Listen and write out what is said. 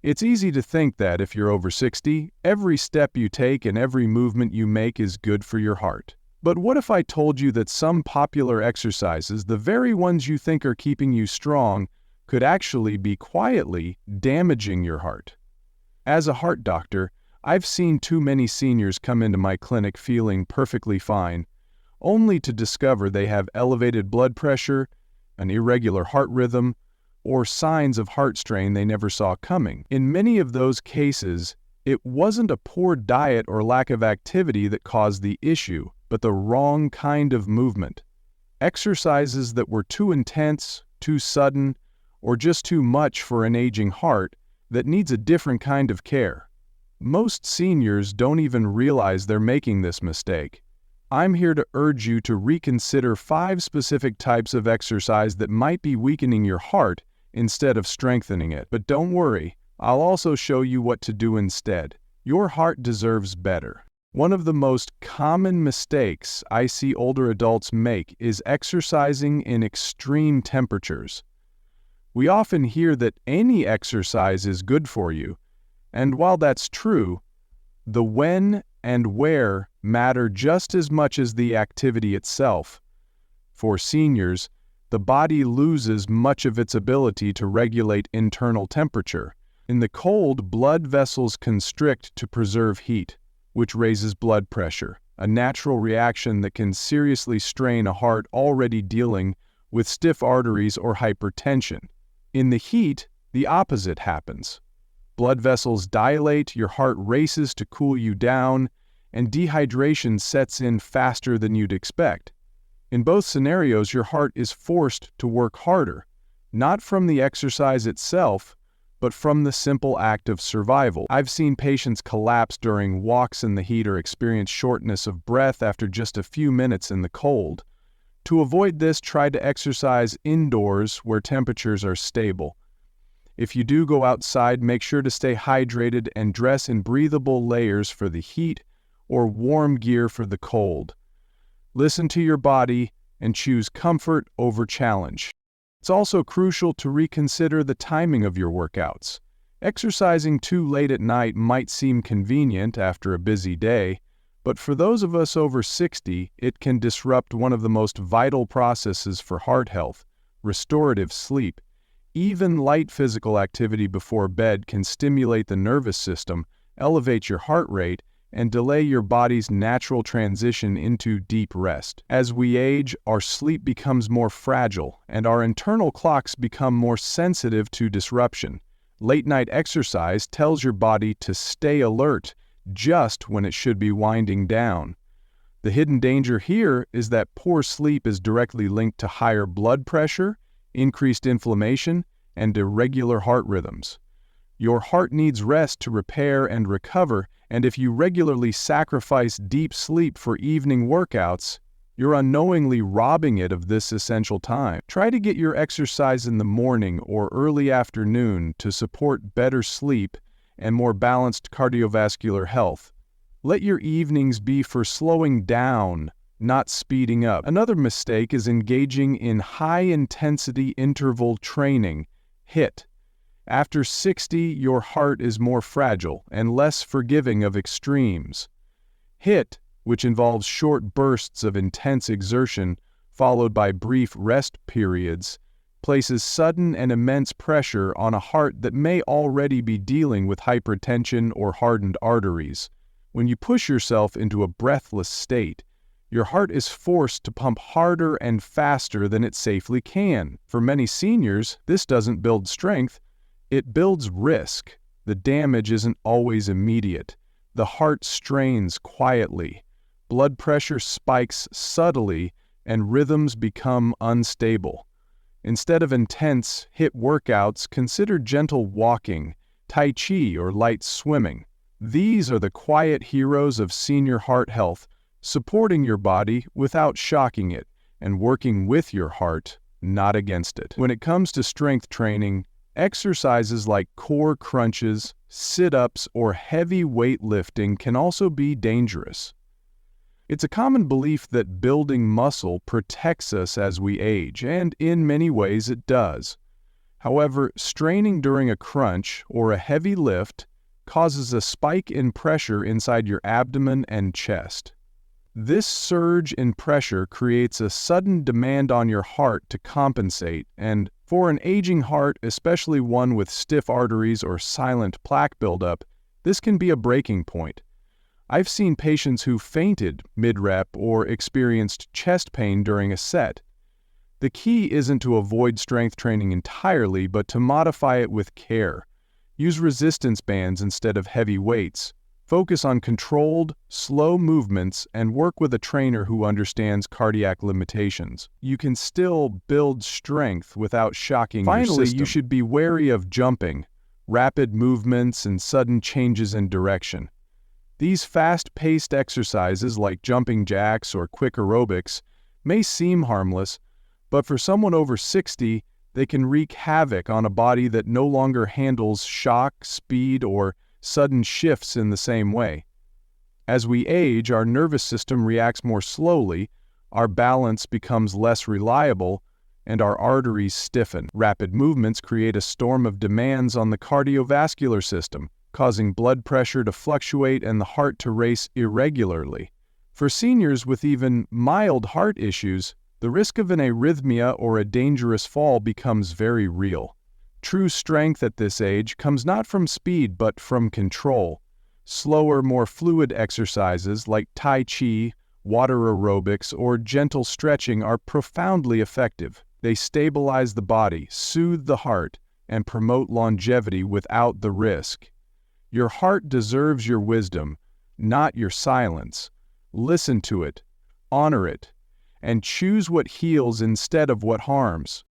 It's easy to think that if you're over 60, every step you take and every movement you make is good for your heart. But what if I told you that some popular exercises, the very ones you think are keeping you strong, could actually be quietly damaging your heart? As a heart doctor, I've seen too many seniors come into my clinic feeling perfectly fine, only to discover they have elevated blood pressure, an irregular heart rhythm, or signs of heart strain they never saw coming. In many of those cases, it wasn't a poor diet or lack of activity that caused the issue, but the wrong kind of movement. Exercises that were too intense, too sudden, or just too much for an aging heart that needs a different kind of care. Most seniors don't even realize they're making this mistake. I'm here to urge you to reconsider 5 specific types of exercise that might be weakening your heart instead of strengthening it. But don't worry, I'll also show you what to do instead. Your heart deserves better. One of the most common mistakes I see older adults make is exercising in extreme temperatures. We often hear that any exercise is good for you, and while that's true, the when and where matter just as much as the activity itself. For seniors, the body loses much of its ability to regulate internal temperature. In the cold, blood vessels constrict to preserve heat, which raises blood pressure, a natural reaction that can seriously strain a heart already dealing with stiff arteries or hypertension. In the heat, the opposite happens. Blood vessels dilate, your heart races to cool you down, and dehydration sets in faster than you'd expect. In both scenarios, your heart is forced to work harder, not from the exercise itself, but from the simple act of survival. I've seen patients collapse during walks in the heat or experience shortness of breath after just a few minutes in the cold. To avoid this, try to exercise indoors where temperatures are stable. If you do go outside, make sure to stay hydrated and dress in breathable layers for the heat or warm gear for the cold. Listen to your body and choose comfort over challenge. It's also crucial to reconsider the timing of your workouts. Exercising too late at night might seem convenient after a busy day, but for those of us over 60, it can disrupt one of the most vital processes for heart health, restorative sleep. Even light physical activity before bed can stimulate the nervous system, elevate your heart rate, and delay your body's natural transition into deep rest. As we age, our sleep becomes more fragile, and our internal clocks become more sensitive to disruption. Late-night exercise tells your body to stay alert just when it should be winding down. The hidden danger here is that poor sleep is directly linked to higher blood pressure, increased inflammation, and irregular heart rhythms. Your heart needs rest to repair and recover, and if you regularly sacrifice deep sleep for evening workouts, you're unknowingly robbing it of this essential time. Try to get your exercise in the morning or early afternoon to support better sleep and more balanced cardiovascular health. Let your evenings be for slowing down, not speeding up. Another mistake is engaging in high-intensity interval training, HIIT. After 60, your heart is more fragile and less forgiving of extremes. HIIT, which involves short bursts of intense exertion followed by brief rest periods, places sudden and immense pressure on a heart that may already be dealing with hypertension or hardened arteries. When you push yourself into a breathless state, your heart is forced to pump harder and faster than it safely can. For many seniors, this doesn't build strength, it builds risk. The damage isn't always immediate. The heart strains quietly, blood pressure spikes subtly, and rhythms become unstable. Instead of intense HIIT workouts, consider gentle walking, tai chi, or light swimming. These are the quiet heroes of senior heart health, supporting your body without shocking it, and working with your heart, not against it. When it comes to strength training, exercises like core crunches, sit-ups, or heavy weightlifting can also be dangerous. It's a common belief that building muscle protects us as we age, and in many ways it does. However, straining during a crunch or a heavy lift causes a spike in pressure inside your abdomen and chest. This surge in pressure creates a sudden demand on your heart to compensate, and for an aging heart, especially one with stiff arteries or silent plaque buildup, this can be a breaking point. I've seen patients who fainted mid-rep or experienced chest pain during a set. The key isn't to avoid strength training entirely, but to modify it with care. Use resistance bands instead of heavy weights. Focus on controlled, slow movements and work with a trainer who understands cardiac limitations. You can still build strength without shocking your system. Finally, you should be wary of jumping, rapid movements, and sudden changes in direction. These fast-paced exercises like jumping jacks or quick aerobics may seem harmless, but for someone over 60, they can wreak havoc on a body that no longer handles shock, speed, or sudden shifts in the same way. As we age, our nervous system reacts more slowly, our balance becomes less reliable, and our arteries stiffen. Rapid movements create a storm of demands on the cardiovascular system, causing blood pressure to fluctuate and the heart to race irregularly. For seniors with even mild heart issues, the risk of an arrhythmia or a dangerous fall becomes very real. True strength at this age comes not from speed but from control. Slower, more fluid exercises like Tai Chi, water aerobics, or gentle stretching are profoundly effective. They stabilize the body, soothe the heart, and promote longevity without the risk. Your heart deserves your wisdom, not your silence. Listen to it, honor it, and choose what heals instead of what harms.